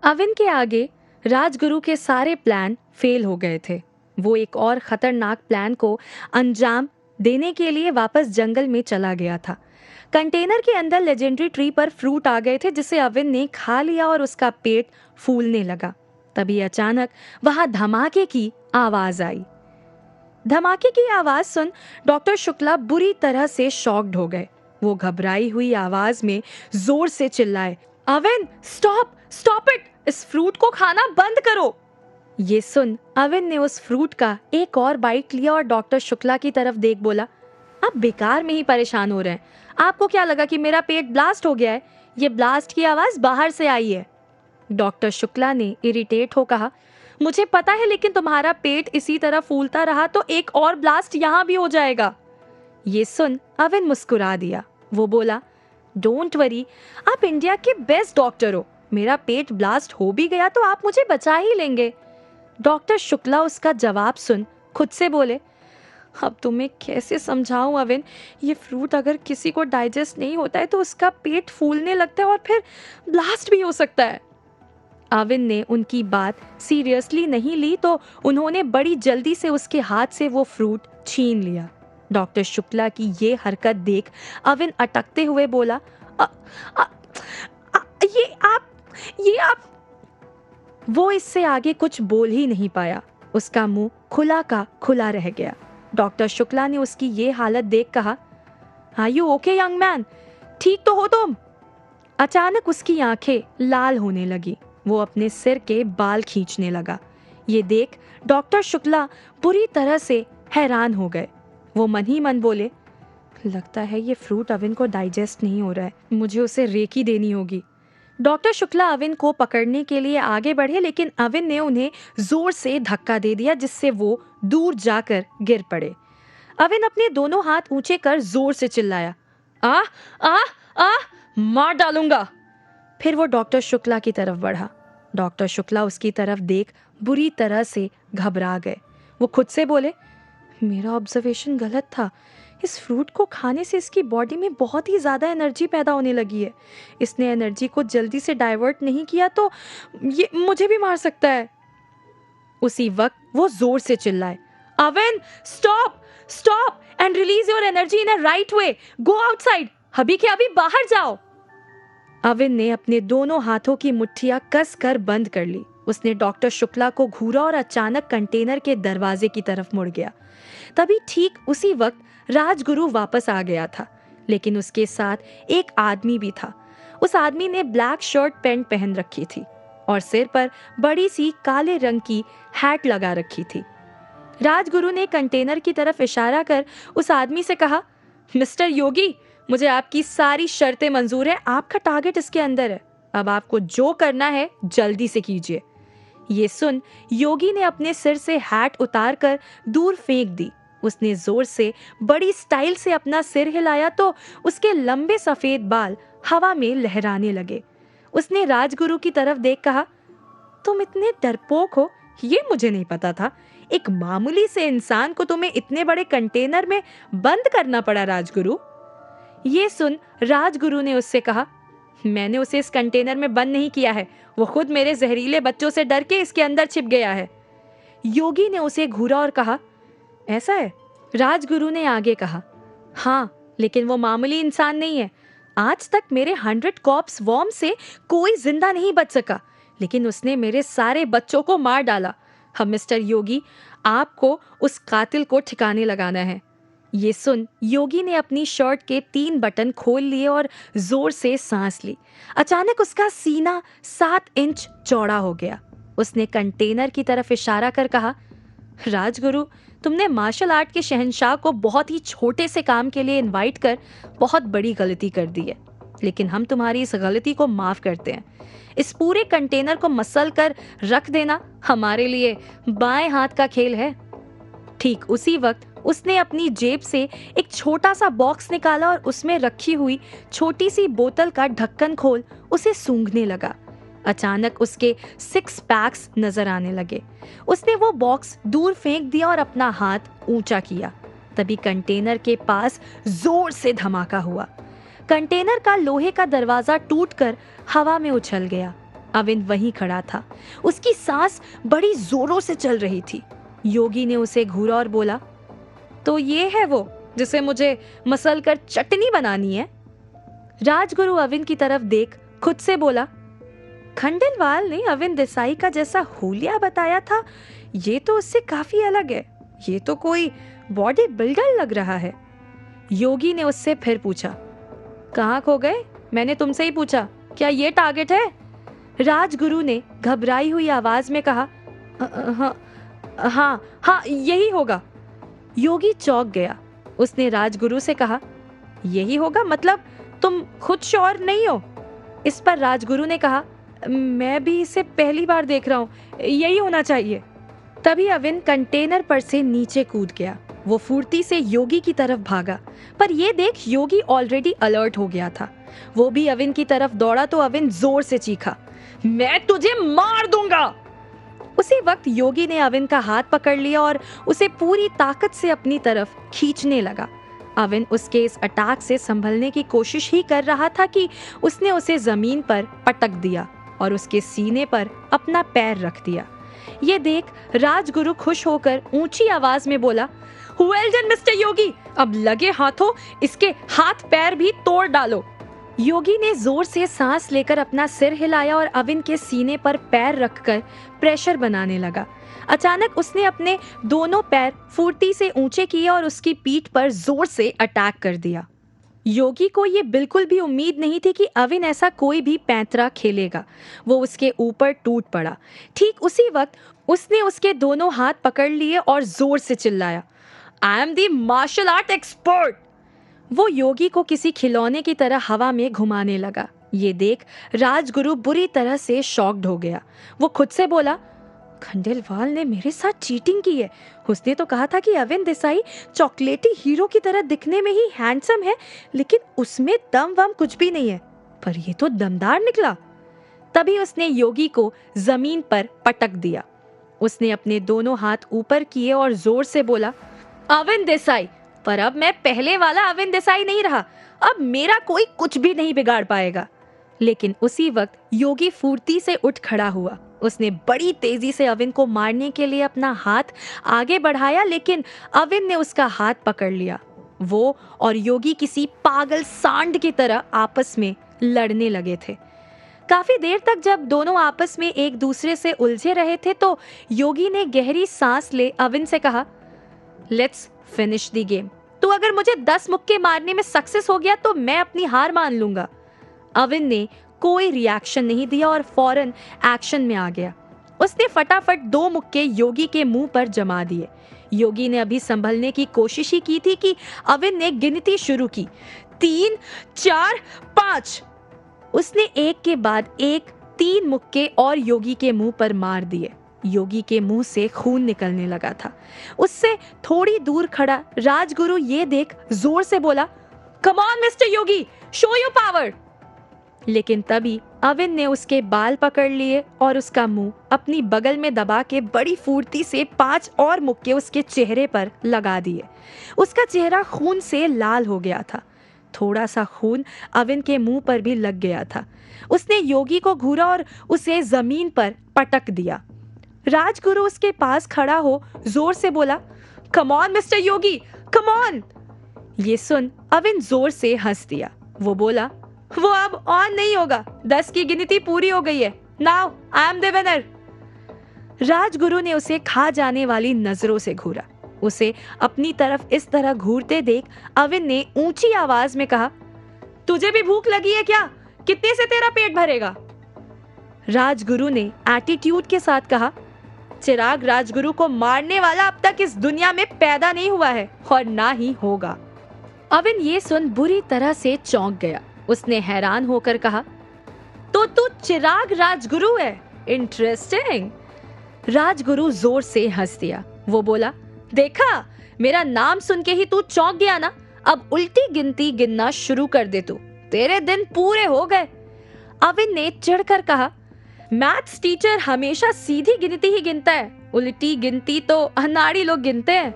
अविन के आगे राजगुरु के सारे प्लान फेल हो गए थे। वो एक और खतरनाक प्लान को अंजाम देने के लिए वापस जंगल में चला गया था। कंटेनर के अंदर लेजेंडरी ट्री पर फ्रूट आ गए थे जिसे अविन ने खा लिया और उसका पेट फूलने लगा। तभी अचानक वहां धमाके की आवाज आई। धमाके की आवाज सुन डॉक्टर शुक्ला बुरी तरह से शॉक्ड हो गए। वो घबराई हुई आवाज में जोर से चिल्लाए, अविन स्टॉप स्टॉप इट, इस फ्रूट को खाना बंद करो। ये सुन अविन ने उस फ्रूट का एक और बाइट लिया और डॉक्टर शुक्ला की तरफ देख बोला, आप बेकार में ही परेशान हो रहे हैं। आपको क्या लगा कि मेरा पेट ब्लास्ट हो गया है? ये ब्लास्ट की आवाज बाहर से आई है। डॉक्टर शुक्ला ने इरिटेट हो कहा, मुझे पता है, लेकिन तुम्हारा पेट इसी तरह फूलता रहा तो एक और ब्लास्ट यहाँ भी हो जाएगा। ये सुन अविन मुस्कुरा दिया। वो बोला, डोंट वरी, आप इंडिया के बेस्ट डॉक्टर हो। मेरा पेट ब्लास्ट हो भी गया तो आप मुझे बचा ही लेंगे। डॉक्टर शुक्ला उसका जवाब सुन खुद से बोले, अब तुम्हें कैसे समझाऊं अविन, ये फ्रूट अगर किसी को डाइजेस्ट नहीं होता है तो उसका पेट फूलने लगता है और फिर ब्लास्ट भी हो सकता है। अविन ने उनकी बात सीरियसली नहीं ली तो उन्होंने बड़ी जल्दी से उसके हाथ से वो फ्रूट छीन लिया। डॉक्टर शुक्ला की ये हरकत देख अविन अटकते हुए बोला, ये आप। वो इससे आगे कुछ बोल ही नहीं पाया। उसका मुंह खुला का खुला रह गया। डॉक्टर शुक्ला ने उसकी ये हालत देख कहा, are you okay young man, ठीक तो हो तुम? अचानक उसकी आंखें लाल होने लगी। वो अपने सिर के बाल खींचने लगा। ये देख डॉक्टर शुक्ला बुरी तरह से हैरान हो गए। वो मन ही मन बोले, लगता है ये फ्रूट अविन को डाइजेस्ट नहीं हो रहा है, मुझे उसे रेकी देनी होगी। डॉक्टर शुक्ला अविन को पकड़ने के लिए आगे बढ़े, लेकिन अविन ने उन्हें जोर से धक्का दे दिया जिससे वो दूर जाकर गिर पड़े। अविन अपने दोनों हाथ ऊंचे कर जोर से चिल्लाया, आ आ आ, मार डालूंगा। फिर वो डॉक्टर शुक्ला की तरफ बढ़ा। डॉक्टर शुक्ला उसकी तरफ देख बुरी तरह से घबरा गए। वो खुद से बोले, मेरा ऑब्जर्वेशन गलत था। इस फ्रूट को खाने से इसकी बॉडी में बहुत ही ज़्यादा एनर्जी पैदा होने लगी है। इसने एनर्जी को जल्दी से डाइवर्ट नहीं किया तो ये मुझे भी मार सकता है। उसी वक्त वो जोर से चिल्लाए, Avin stop stop and release your energy in a right way, go outside, अभी के अभी बाहर जाओ। अविन ने अपने दोनों हाथों की मुट्ठियां कस कर बंद कर ली। उसने डॉक्टर शुक्ला को घूरा और अचानक कंटेनर के दरवाजे की तरफ मुड़ गया। तभी ठीक उसी वक्त राजगुरु वापस आ गया था, लेकिन उसके साथ एक आदमी भी था। उस आदमी ने ब्लैक शर्ट पैंट पहन रखी थी और सिर पर बड़ी सी काले रंग की हैट लगा रखी थी। राजगुरु ने कंटेनर की तरफ इशारा कर उस आदमी से कहा, मिस्टर योगी, मुझे आपकी सारी शर्तें मंजूर है, आपका टारगेट इसके अंदर है। अब आपको जो करना है जल्दी से कीजिए। ये सुन योगी ने अपने सिर से हैट उतार कर दूर फेंक दी। उसने जोर से बड़ी स्टाइल से अपना सिर हिलाया तो उसके लंबे सफेद बाल हवा में लहराने लगे। उसने राजगुरु की तरफ देख कहा, तुम इतने डरपोक हो ये मुझे नहीं पता था। एक मामूली से इंसान को तुम्हें इतने बड़े कंटेनर में बंद करना पड़ा राजगुरु। ये सुन राजगुरु ने उससे कहा, मैंने उसे इस कंटेनर में बंद नहीं किया है, वो खुद मेरे जहरीले बच्चों से डर के इसके अंदर छिप गया है। योगी ने उसे घूरा और कहा, ऐसा है? राजगुरु ने आगे कहा, हाँ, लेकिन वो मामूली इंसान नहीं है। आज तक मेरे 100 कॉप्स वॉर्म से कोई जिंदा नहीं बच सका, लेकिन उसने मेरे सारे बच्चों को मार डाला। अब मिस्टर योगी, आपको उस कातिल को ठिकाने लगाना है। ये सुन योगी ने अपनी शर्ट के 3 बटन खोल लिए और जोर से सांस ली। अचानक उसका सीना 7 इंच चौड़ा हो गया। उसने कंटेनर की तरफ इशारा कर कहा, राजगुरु, तुमने मार्शल आर्ट के शहंशाह को बहुत ही छोटे से काम के लिए इनवाइट कर बहुत बड़ी गलती कर दी है, लेकिन हम तुम्हारी इस गलती को माफ करते हैं। इस पूरे कंटेनर को मसल कर रख देना हमारे लिए बाएं हाथ का खेल है। ठीक उसी वक्त उसने अपनी जेब से एक छोटा सा बॉक्स निकाला और उसमें रखी हुई छोटी सी बोतल का ढक्कन खोल उसे सूंघने लगा। अचानक उसके 6 पैक्स नजर आने लगे। उसने वो बॉक्स दूर फेंक दिया और अपना हाथ ऊंचा किया। तभी कंटेनर के पास जोर से धमाका हुआ। कंटेनर का लोहे का दरवाजा टूटकर हवा में उछल गया। अविन वहीं खड़ा था। उसकी सांस बड़ी जोरों से चल रही थी। योगी ने उसे घूरा और बोला, तो ये है वो जिसे मुझे मसल कर चटनी बनानी है? राजगुरु अविन की तरफ देख खुद से बोला, खंडेलवाल ने अविन देसाई का जैसा हुलिया बताया था, ये तो उससे काफी अलग है। ये तो कोई बॉडी बिल्डर लग रहा है। योगी ने उससे फिर पूछा, कहाँ खो गए? मैंने तुमसे ही पूछा, क्या ये टारगेट है? राजगुरु ने घबराई हुई आवाज में कहा, हाँ हाँ हाँ, यही होगा। योगी चौंक गया। उसने राजगुरु से कहा, यही होगा मतलब तुम खुद श्योर नहीं हो? इस पर राजगुरु ने कहा, मैं भी इसे पहली बार देख रहा हूँ, यही होना चाहिए। तभी अविन कंटेनर पर से नीचे कूद गया। वो फुर्ती से योगी की तरफ भागा, पर ये देख योगी ऑलरेडी अलर्ट हो गया था। वो भी अविन की तरफ दौड़ा तो अविन जोर से चीखा, मैं तुझे मार दूंगा। उसी वक्त योगी ने अविन का हाथ पकड़ लिया और उसे पूरी ताकत से अपनी तरफ खींचने लगा। अविन उसके इस अटैक से संभलने की कोशिश ही कर रहा था कि उसने उसे जमीन पर पटक दिया और उसके सीने पर अपना पैर रख दिया। ये देख राजगुरु खुश होकर ऊंची आवाज में बोला, वेल डन मिस्टर योगी, अब लगे हाथों इसके हाथ पैर भी तोड़ डालो। योगी ने जोर से सांस लेकर अपना सिर हिलाया और अविन के सीने पर पैर रखकर प्रेशर बनाने लगा। अचानक उसने अपने दोनों पैर फुर्ती से ऊंचे किए और उसकी पीठ पर जोर से अटैक कर दिया। योगी को ये बिल्कुल भी उम्मीद नहीं थी कि अविन ऐसा कोई भी पैंतरा खेलेगा। वो उसके ऊपर टूट पड़ा। ठीक उसी वक्त उसने उसके दोनों हाथ पकड़ लिए और जोर से चिल्लाया, I am the martial art expert. वो योगी को किसी खिलौने की तरह हवा में घुमाने लगा। ये देख राजगुरु बुरी तरह से शॉक्ड हो गया। वो खुद से बोला, खंडेलवाल ने मेरे साथ चीटिंग की है। उसने तो कहा था कि अविन देसाई चॉकलेटी हीरो की तरह दिखने में ही हैंडसम है, लेकिन उसमें दम वम कुछ भी नहीं है, पर ये तो दमदार निकला। तभी उसने योगी को जमीन पर पटक दिया। उसने अपने दोनों हाथ ऊपर किए और जोर से बोला, अविन देसाई, पर अब मैं पहले वाला अविन देसाई नहीं रहा। अब मेरा कोई कुछ भी नहीं बिगाड़ पाएगा। लेकिन उसी वक्त योगी फुर्ती से उठ खड़ा हुआ। उसने बड़ी तेजी से अविन को मारने के लिए अपना हाथ आगे बढ़ाया, लेकिन अविन ने उसका हाथ पकड़ लिया। वो और योगी किसी पागल सांड की तरह आपस में लड़ने लगे थे। काफी देर तक जब दोनों आपस में एक दूसरे से उलझे रहे थे तो योगी ने गहरी सांस ले अविन से कहा, लेट्स फिनिश द गेम। तो अगर मुझे 10 मुक्के मारने में सक्सेस हो गया तो मैं अपनी हार मान लूंगा। अविन ने कोई रिएक्शन नहीं दिया और फौरन एक्शन में आ गया। उसने फटाफट 2 मुक्के योगी के मुंह पर जमा दिए। योगी ने अभी संभलने की कोशिश ही की थी कि अविन ने गिनती शुरू की, 3, 4, 5। उसने एक के बाद एक 3 मुक्के और योगी के मुंह पर मार दिए। योगी के मुंह से खून निकलने लगा था। उससे थोड़ी दूर खड़ा राजगुरु ये देख जोर से बोला, come on mister Yogi, show your power. लेकिन तभी अविन ने उसके बाल पकड़ लिए और उसका मुंह अपनी बगल में दबा के बड़ी फुर्ती से 5 और मुक्के उसके चेहरे पर लगा दिए। उसका चेहरा खून से लाल हो गया था। थोड़ा सा खून अविन के मुंह पर भी लग गया था। उसने योगी को घूरा और उसे जमीन पर पटक दिया। राजगुरु उसके पास खड़ा हो जोर से बोला, come on mister Yogi, come on. ये सुन अविन जोर से हंस दिया। वो बोला, वो अब ऑन नहीं होगा, 10 की गिनती पूरी हो गई है। Now I am the winner. Rajguru ने उसे खा जाने वाली नजरों से घूरा। उसे अपनी तरफ इस तरह घूरते देख अविन ने ऊंची आवाज में कहा, तुझे भी भूख लगी है क्या? कितने से तेरा पेट भरेगा? राजगुरु ने एटीट्यूड के साथ कहा, चिराग राजगुरु को मारने वाला अब तक इस दुनिया में पैदा नहीं हुआ है और ना ही होगा। अविन ये सुन बुरी तरह से चौंक गया। उसने हैरान होकर कहा, तो तू चिराग राजगुरु है? इंटरेस्टिंग। राजगुरु जोर से हंस दिया। वो बोला, देखा, मेरा नाम सुन के ही तू चौंक गया ना? अब उल्टी गिनती गिनना शुरू कर दे तू, तेरे दिन पूरे हो गए। अविन ने चिढ़कर कहा, मैथ्स टीचर हमेशा सीधी गिनती ही गिनता है, उल्टी गिनती तो अनाड़ी लोग गिनते हैं।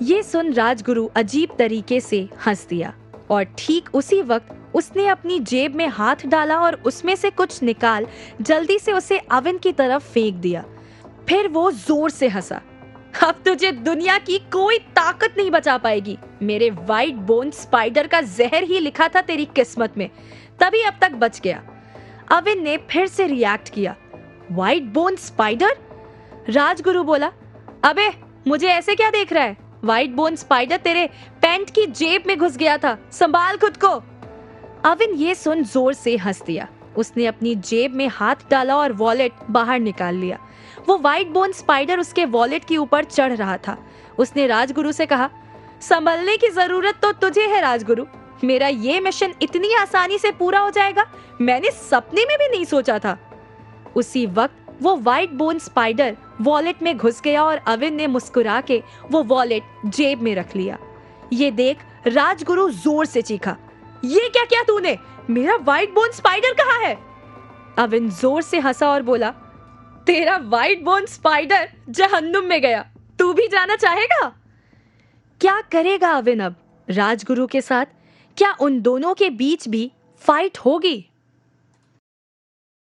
ये सुन राजगुरु अजीब तरीके से हंस दिया और ठीक उसी वक्त उसने अपनी जेब में हाथ डाला और उसमें से कुछ निकाल जल्दी से उसे अविन की तरफ फेंक दिया। फिर वो जोर से हंसा। अब तुझे दुनिया की कोई ताकत नहीं बचा पाएगी। मेरे व्हाइट बोन स्पाइडर का जहर ही लिखा था तेरी किस्मत में, तभी अब तक बच गया। अविन ने फिर से रिएक्ट किया। White bone spider? राजगुरु बोला, अबे मुझे ऐसे क्या देख रहा है? व्हाइट बोन स्पाइडर तेरे पैंट की जेब में घुस गया था, संभाल खुद को। अविन ये सुन जोर से हंस दिया। उसने अपनी जेब में हाथ डाला और वॉलेट बाहर निकाल लिया। वो व्हाइट बोन स्पाइडर उसके वॉलेट के ऊपर चढ़ रहा था। उसने राजगुरु से कहा, संभलने की जरूरत तो तुझे है राजगुरु। मेरा ये मिशन इतनी आसानी से पूरा हो जाएगा, मैंने सपने में भी नहीं सोचा था। उसी वक्त वो व्हाइट बोन स्पाइडर वॉलेट में घुस गया और अविन ने मुस्कुरा के वो वॉलेट जेब में रख लिया। ये देख राजगुरु जोर से चीखा, ये क्या किया तूने? मेरा व्हाइट बोन स्पाइडर कहाँ है? अविन जोर से हंसा और बोला, तेरा व्हाइट बोन स्पाइडर जहन्नुम में गया, तू भी जाना चाहेगा? क्या करेगा अविन अब राजगुरु के साथ? क्या उन दोनों के बीच भी फाइट होगी?